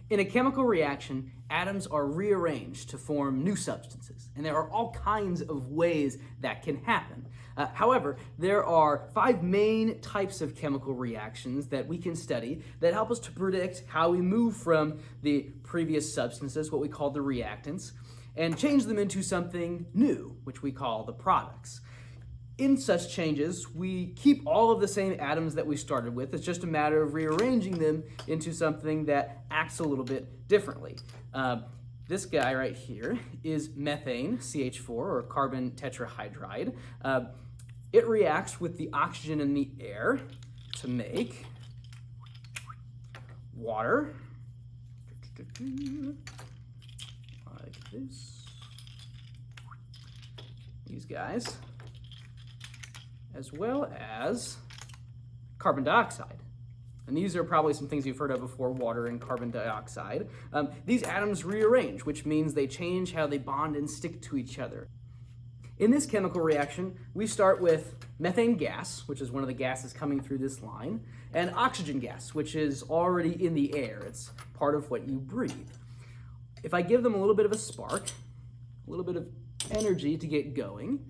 In a chemical reaction, atoms are rearranged to form new substances, and there are all kinds of ways that can happen. However, there are 5 main types of chemical reactions that we can study that help us to predict how we move from the previous substances, what we call the reactants, and change them into something new, which we call the products. In such changes, we keep all of the same atoms that we started with. It's just a matter of rearranging them into something that acts a little bit differently. This guy right here is methane, CH4, or carbon tetrahydride. It reacts with the oxygen in the air to make water, like this. These guys, as well as carbon dioxide. And these are probably some things you've heard of before, water and carbon dioxide. These atoms rearrange, which means they change how they bond and stick to each other. In this chemical reaction, we start with methane gas, which is one of the gases coming through this line, and oxygen gas, which is already in the air. It's part of what you breathe. If I give them a little bit of a spark, a little bit of energy to get going,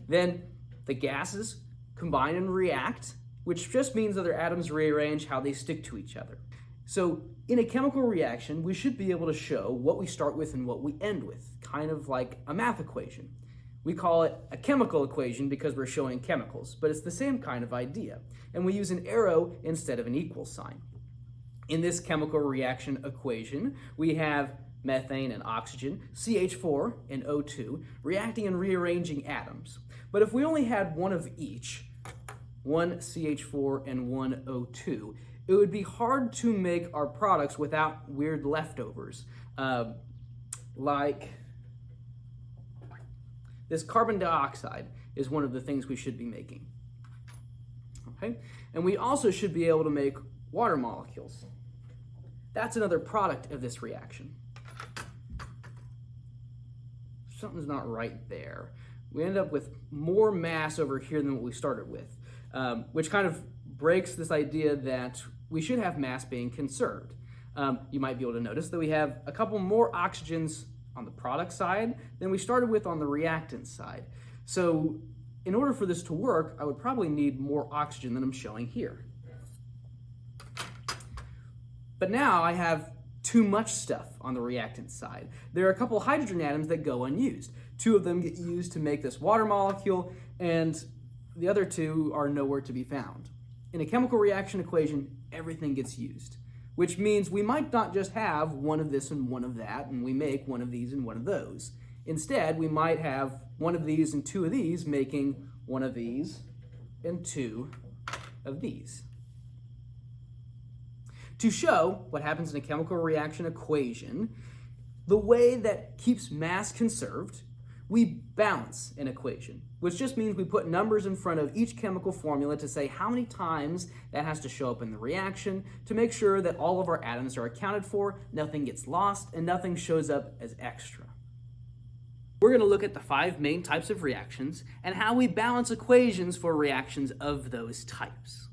then the gases combine and react, which just means that their atoms rearrange how they stick to each other. So in a chemical reaction, we should be able to show what we start with and what we end with, kind of like a math equation. We call it a chemical equation because we're showing chemicals, but it's the same kind of idea, and we use an arrow instead of an equal sign. In this chemical reaction equation, we have methane and oxygen, CH4 and O2, reacting and rearranging atoms. But if we only had one of each, one CH4 and one O2, it would be hard to make our products without weird leftovers, like this carbon dioxide is one of the things we should be making. Okay? And we also should be able to make water molecules. That's another product of this reaction. Something's not right there. We end up with more mass over here than what we started with, which kind of breaks this idea that we should have mass being conserved. You might be able to notice that we have a couple more oxygens on the product side than we started with on the reactant side. So in order for this to work, I would probably need more oxygen than I'm showing here. But now I have too much stuff on the reactant side. There are a couple hydrogen atoms that go unused. 2 of them get used to make this water molecule, and the other 2 are nowhere to be found. In a chemical reaction equation, everything gets used, which means we might not just have one of this and one of that, and we make one of these and one of those. Instead, we might have one of these and 2 of these, making one of these and 2 of these. To show what happens in a chemical reaction equation, the way that keeps mass conserved, we balance an equation, which just means we put numbers in front of each chemical formula to say how many times that has to show up in the reaction to make sure that all of our atoms are accounted for, nothing gets lost, and nothing shows up as extra. We're going to look at the 5 main types of reactions and how we balance equations for reactions of those types.